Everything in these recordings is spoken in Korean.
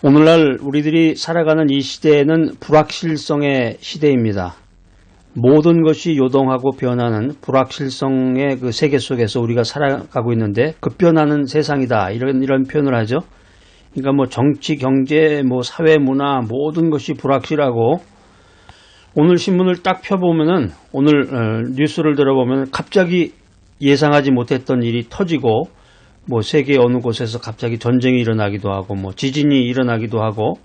오늘날 우리들이 살아가는 이 시대에는 불확실성의 시대입니다. 모든 것이 요동하고 변하는 불확실성의 그 세계 속에서 우리가 살아가고 있는데 급변하는 세상이다. 이런 표현을 하죠. 그러니까 뭐 정치, 경제, 뭐 사회, 문화 모든 것이 불확실하고 오늘 신문을 딱 펴보면은 오늘 뉴스를 들어보면 갑자기 예상하지 못했던 일이 터지고 뭐 세계 어느 곳에서 갑자기 전쟁이 일어나기도 하고 뭐 지진이 일어나기도 하고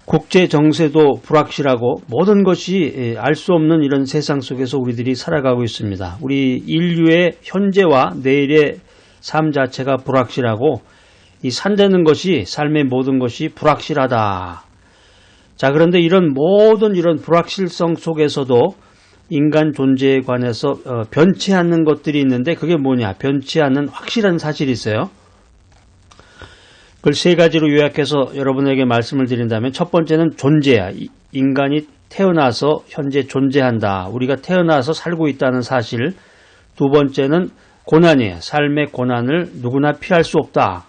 국제 정세도 불확실하고 모든 것이 알 수 없는 이런 세상 속에서 우리들이 살아가고 있습니다. 우리 인류의 현재와 내일의 삶 자체가 불확실하고 이 산다는 것이 삶의 모든 것이 불확실하다. 자, 그런데 이런 모든 이런 불확실성 속에서도 인간 존재에 관해서 변치 않는 것들이 있는데 그게 뭐냐? 변치 않는 확실한 사실이 있어요. 그걸 세 가지로 요약해서 여러분에게 말씀을 드린다면 첫 번째는 존재야. 인간이 태어나서 현재 존재한다. 우리가 태어나서 살고 있다는 사실. 두 번째는 고난이에요. 삶의 고난을 누구나 피할 수 없다.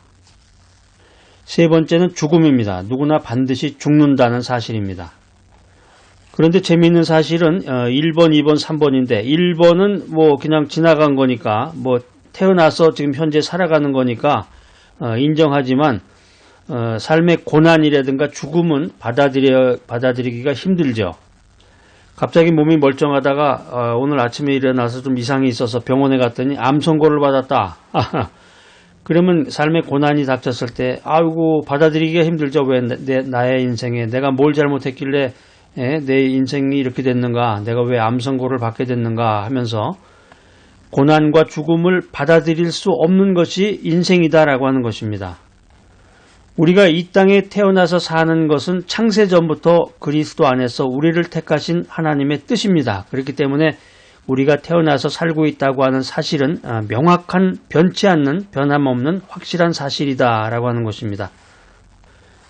세 번째는 죽음입니다. 누구나 반드시 죽는다는 사실입니다. 그런데 재미있는 사실은 1번, 2번, 3번인데 1번은 뭐 그냥 지나간 거니까 뭐 태어나서 지금 현재 살아가는 거니까 인정하지만 삶의 고난이라든가 죽음은 받아들이기가 힘들죠. 갑자기 몸이 멀쩡하다가 오늘 아침에 일어나서 좀 이상이 있어서 병원에 갔더니 암 선고를 받았다. 그러면 삶의 고난이 닥쳤을 때 아이고 받아들이기가 힘들죠. 왜 나의 인생에 내가 뭘 잘못했길래 내 인생이 이렇게 됐는가, 내가 왜 암 선고를 받게 됐는가 하면서 고난과 죽음을 받아들일 수 없는 것이 인생이다라고 하는 것입니다. 우리가 이 땅에 태어나서 사는 것은 창세전부터 그리스도 안에서 우리를 택하신 하나님의 뜻입니다. 그렇기 때문에 우리가 태어나서 살고 있다고 하는 사실은 명확한 변치 않는 변함없는 확실한 사실이다라고 하는 것입니다.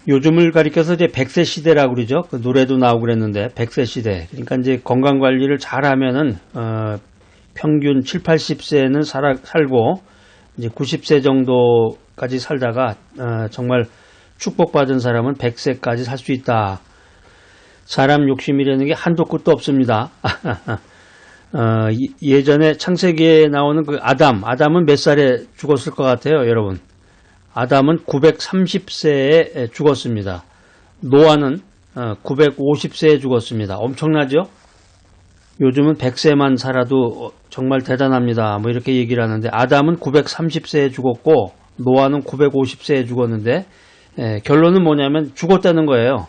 요즘을 가리켜서 이제 100세 시대라고 그러죠. 그 노래도 나오고 그랬는데 100세 시대. 그러니까 이제 건강 관리를 잘하면은 평균 7, 80세는 살고 이제 90세 정도까지 살다가 정말 축복받은 사람은 100세까지 살 수 있다. 사람 욕심이라는 게 한도 끝도 없습니다. 예전에 창세기에 나오는 그 아담은 몇 살에 죽었을 것 같아요, 여러분? 아담은 930세에 죽었습니다. 노아는 950세에 죽었습니다. 엄청나죠? 요즘은 100세만 살아도 정말 대단합니다. 뭐 이렇게 얘기를 하는데 아담은 930세에 죽었고 노아는 950세에 죽었는데 결론은 뭐냐면 죽었다는 거예요.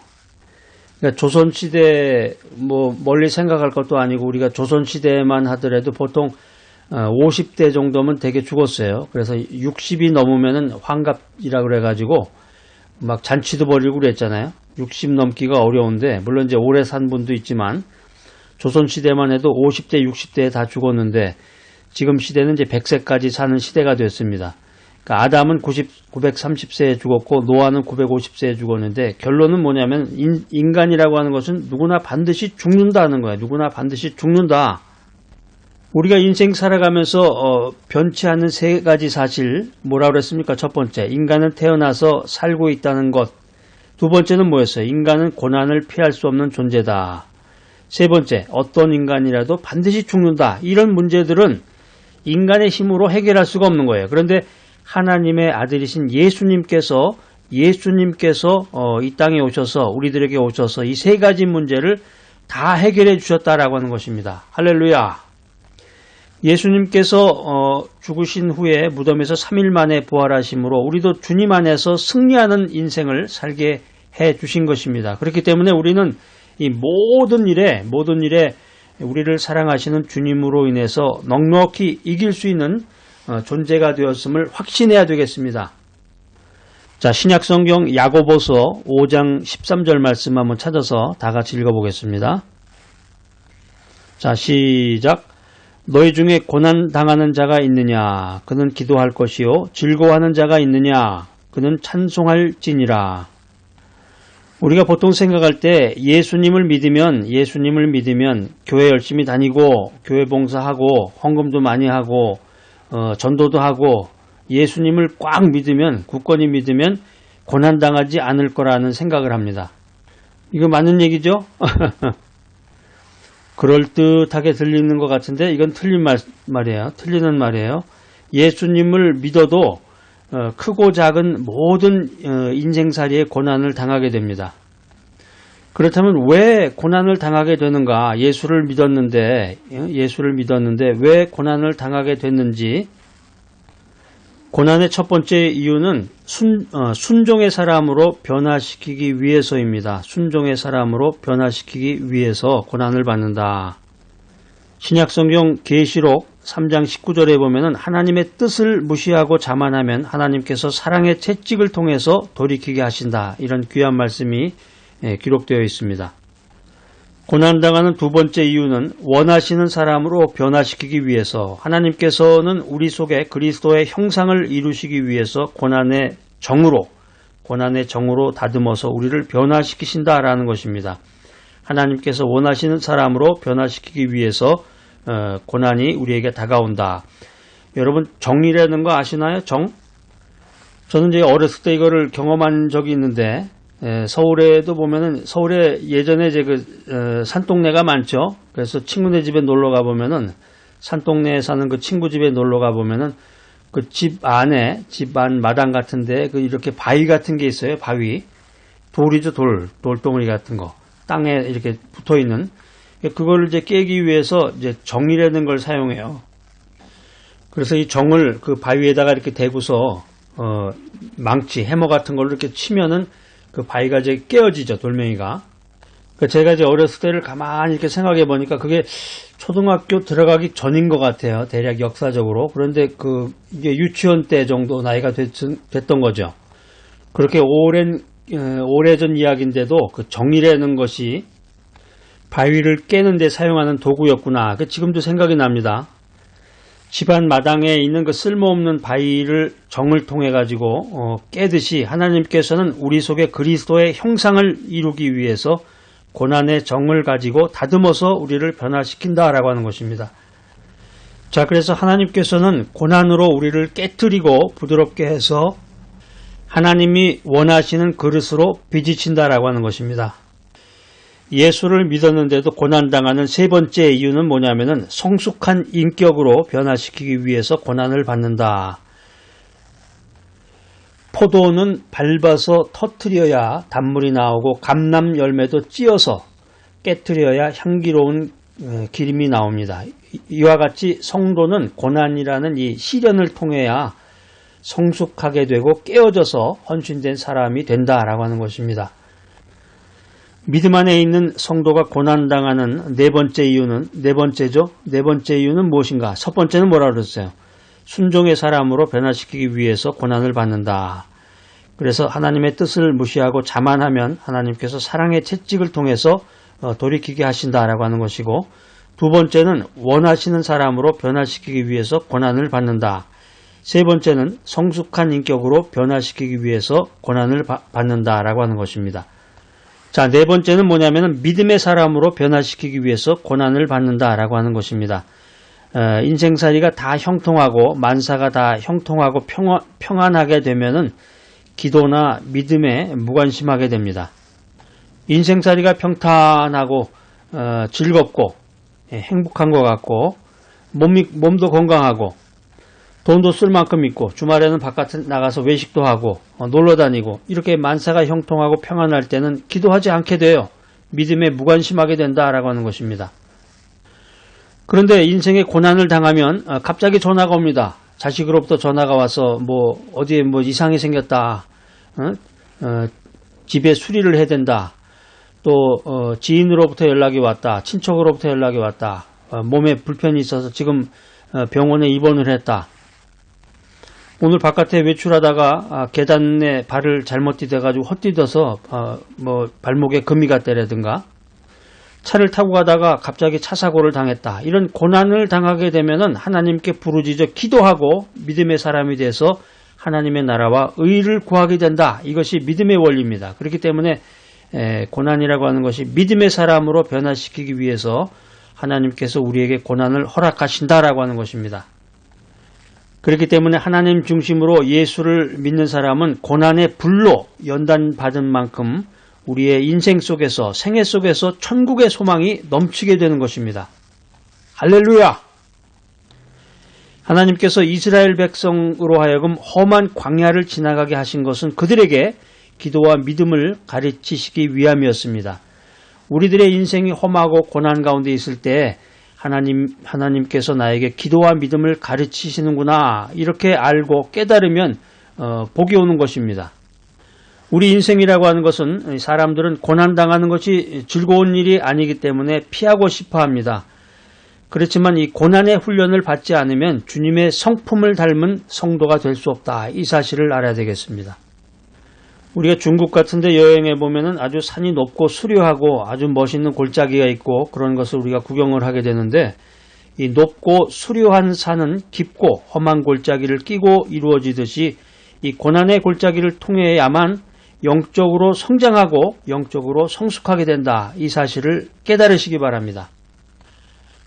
그러니까 조선시대 뭐 멀리 생각할 것도 아니고 우리가 조선시대만 하더라도 보통 50대 정도면 되게 죽었어요. 그래서 60이 넘으면은 환갑이라 그래가지고 막 잔치도 벌이고 그랬잖아요. 60 넘기가 어려운데 물론 이제 오래 산 분도 있지만 조선시대만 해도 50대, 60대에 다 죽었는데 지금 시대는 이제 100세까지 사는 시대가 됐습니다. 그러니까 아담은 930세에 죽었고 노아는 950세에 죽었는데 결론은 뭐냐면 인간이라고 하는 것은 누구나 반드시 죽는다는 거예요. 누구나 반드시 죽는다. 우리가 인생 살아가면서 변치 않는 세 가지 사실 뭐라고 그랬습니까? 첫 번째, 인간은 태어나서 살고 있다는 것. 두 번째는 뭐였어요? 인간은 고난을 피할 수 없는 존재다. 세 번째, 어떤 인간이라도 반드시 죽는다. 이런 문제들은 인간의 힘으로 해결할 수가 없는 거예요. 그런데 하나님의 아들이신 예수님께서 이 땅에 오셔서 우리들에게 오셔서 이 세 가지 문제를 다 해결해 주셨다라고 하는 것입니다. 할렐루야. 예수님께서 죽으신 후에 무덤에서 3일 만에 부활하심으로 우리도 주님 안에서 승리하는 인생을 살게 해 주신 것입니다. 그렇기 때문에 우리는 이 모든 일에 우리를 사랑하시는 주님으로 인해서 넉넉히 이길 수 있는 존재가 되었음을 확신해야 되겠습니다. 자, 신약성경 야고보서 5장 13절 말씀 한번 찾아서 다 같이 읽어보겠습니다. 자, 시작. 너희 중에 고난당하는 자가 있느냐? 그는 기도할 것이요. 즐거워하는 자가 있느냐? 그는 찬송할지니라. 우리가 보통 생각할 때 예수님을 믿으면 교회 열심히 다니고 교회 봉사하고 헌금도 많이 하고 전도도 하고 예수님을 꽉 믿으면 굳건히 믿으면 고난당하지 않을 거라는 생각을 합니다. 이거 맞는 얘기죠? 그럴듯하게 들리는 것 같은데 이건 틀린 말이에요. 틀리는 말이에요. 예수님을 믿어도 크고 작은 모든 인생살이의 고난을 당하게 됩니다. 그렇다면 왜 고난을 당하게 되는가? 예수를 믿었는데 왜 고난을 당하게 됐는지. 고난의 첫 번째 이유는 순종의 사람으로 변화시키기 위해서입니다. 순종의 사람으로 변화시키기 위해서 고난을 받는다. 신약성경 계시록 3장 19절에 보면은 하나님의 뜻을 무시하고 자만하면 하나님께서 사랑의 채찍을 통해서 돌이키게 하신다. 이런 귀한 말씀이 기록되어 있습니다. 고난당하는 두 번째 이유는 원하시는 사람으로 변화시키기 위해서 하나님께서는 우리 속에 그리스도의 형상을 이루시기 위해서 고난의 정으로 다듬어서 우리를 변화시키신다라는 것입니다. 하나님께서 원하시는 사람으로 변화시키기 위해서 고난이 우리에게 다가온다. 여러분 정이라는 거 아시나요? 정? 저는 이제 어렸을 때 이거를 경험한 적이 있는데 서울에도 보면은 서울에 예전에 산동네가 많죠. 그래서 친구네 집에 놀러 가 보면은 산동네에 사는 그 친구 집에 놀러 가 보면은 그 집 안에 집 안 마당 같은데 그 이렇게 바위 같은 게 있어요. 바위 돌이죠. 돌덩어리 같은 거 땅에 이렇게 붙어 있는 그걸 이제 깨기 위해서 이제 정이라는 걸 사용해요. 그래서 이 정을 그 바위에다가 이렇게 대고서 망치 해머 같은 걸로 이렇게 치면은 그 바위가 이제 깨어지죠, 돌멩이가. 제가 이제 어렸을 때를 가만히 이렇게 생각해 보니까 그게 초등학교 들어가기 전인 것 같아요, 대략 역사적으로. 그런데 이게 유치원 때 정도 나이가 됐던 거죠. 그렇게 오래전 이야기인데도 그 정이라는 것이 바위를 깨는 데 사용하는 도구였구나. 지금도 생각이 납니다. 집안 마당에 있는 그 쓸모없는 바위를 정을 통해 가지고 깨듯이 하나님께서는 우리 속에 그리스도의 형상을 이루기 위해서 고난의 정을 가지고 다듬어서 우리를 변화시킨다라고 하는 것입니다. 자, 그래서 하나님께서는 고난으로 우리를 깨트리고 부드럽게 해서 하나님이 원하시는 그릇으로 빚으신다라고 하는 것입니다. 예수를 믿었는데도 고난당하는 세 번째 이유는 뭐냐면은 성숙한 인격으로 변화시키기 위해서 고난을 받는다. 포도는 밟아서 터트려야 단물이 나오고 감람 열매도 찧어서 깨트려야 향기로운 기름이 나옵니다. 이와 같이 성도는 고난이라는 이 시련을 통해야 성숙하게 되고 깨어져서 헌신된 사람이 된다라고 하는 것입니다. 믿음 안에 있는 성도가 고난당하는 네 번째 이유는 무엇인가? 첫 번째는 뭐라고 그랬어요? 순종의 사람으로 변화시키기 위해서 고난을 받는다. 그래서 하나님의 뜻을 무시하고 자만하면 하나님께서 사랑의 채찍을 통해서 돌이키게 하신다라고 하는 것이고, 두 번째는 원하시는 사람으로 변화시키기 위해서 고난을 받는다. 세 번째는 성숙한 인격으로 변화시키기 위해서 고난을 받는다라고 하는 것입니다. 자, 네 번째는 뭐냐면은 믿음의 사람으로 변화시키기 위해서 고난을 받는다라고 하는 것입니다. 인생살이가 다 형통하고 만사가 다 형통하고 평안하게 되면은 기도나 믿음에 무관심하게 됩니다. 인생살이가 평탄하고 즐겁고 행복한 것 같고 몸도 건강하고 돈도 쓸 만큼 있고 주말에는 바깥에 나가서 외식도 하고 놀러 다니고 이렇게 만사가 형통하고 평안할 때는 기도하지 않게 돼요. 믿음에 무관심하게 된다라고 하는 것입니다. 그런데 인생의 고난을 당하면 갑자기 전화가 옵니다. 자식으로부터 전화가 와서 어디에 이상이 생겼다. 집에 수리를 해야 된다. 또 지인으로부터 연락이 왔다. 친척으로부터 연락이 왔다. 몸에 불편이 있어서 지금 병원에 입원을 했다. 오늘 바깥에 외출하다가 계단에 발을 잘못 디뎌가지고 헛디뎌서 발목에 금이 갔다라든가 차를 타고 가다가 갑자기 차 사고를 당했다. 이런 고난을 당하게 되면은 하나님께 부르짖어 기도하고 믿음의 사람이 돼서 하나님의 나라와 의를 구하게 된다. 이것이 믿음의 원리입니다. 그렇기 때문에 고난이라고 하는 것이 믿음의 사람으로 변화시키기 위해서 하나님께서 우리에게 고난을 허락하신다라고 하는 것입니다. 그렇기 때문에 하나님 중심으로 예수를 믿는 사람은 고난의 불로 연단받은 만큼 우리의 인생 속에서, 생애 속에서 천국의 소망이 넘치게 되는 것입니다. 할렐루야! 하나님께서 이스라엘 백성으로 하여금 험한 광야를 지나가게 하신 것은 그들에게 기도와 믿음을 가르치시기 위함이었습니다. 우리들의 인생이 험하고 고난 가운데 있을 때 하나님께서 나에게 기도와 믿음을 가르치시는구나, 이렇게 알고 깨달으면 복이 오는 것입니다. 우리 인생이라고 하는 것은 사람들은 고난당하는 것이 즐거운 일이 아니기 때문에 피하고 싶어 합니다. 그렇지만 이 고난의 훈련을 받지 않으면 주님의 성품을 닮은 성도가 될 수 없다, 이 사실을 알아야 되겠습니다. 우리가 중국 같은 데 여행해 보면은 아주 산이 높고 수려하고 아주 멋있는 골짜기가 있고 그런 것을 우리가 구경을 하게 되는데, 이 높고 수려한 산은 깊고 험한 골짜기를 끼고 이루어지듯이 이 고난의 골짜기를 통해야만 영적으로 성장하고 영적으로 성숙하게 된다, 이 사실을 깨달으시기 바랍니다.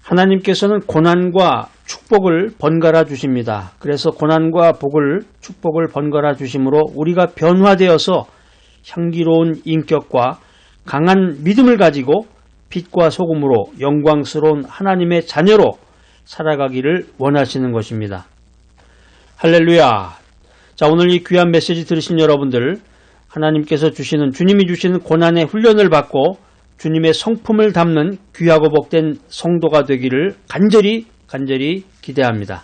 하나님께서는 고난과 축복을 번갈아 주십니다. 그래서 고난과 축복을 번갈아 주심으로 우리가 변화되어서 향기로운 인격과 강한 믿음을 가지고 빛과 소금으로 영광스러운 하나님의 자녀로 살아가기를 원하시는 것입니다. 할렐루야! 자, 오늘 이 귀한 메시지 들으신 여러분들, 하나님께서 주님이 주시는 고난의 훈련을 받고 주님의 성품을 담는 귀하고 복된 성도가 되기를 간절히 기대합니다.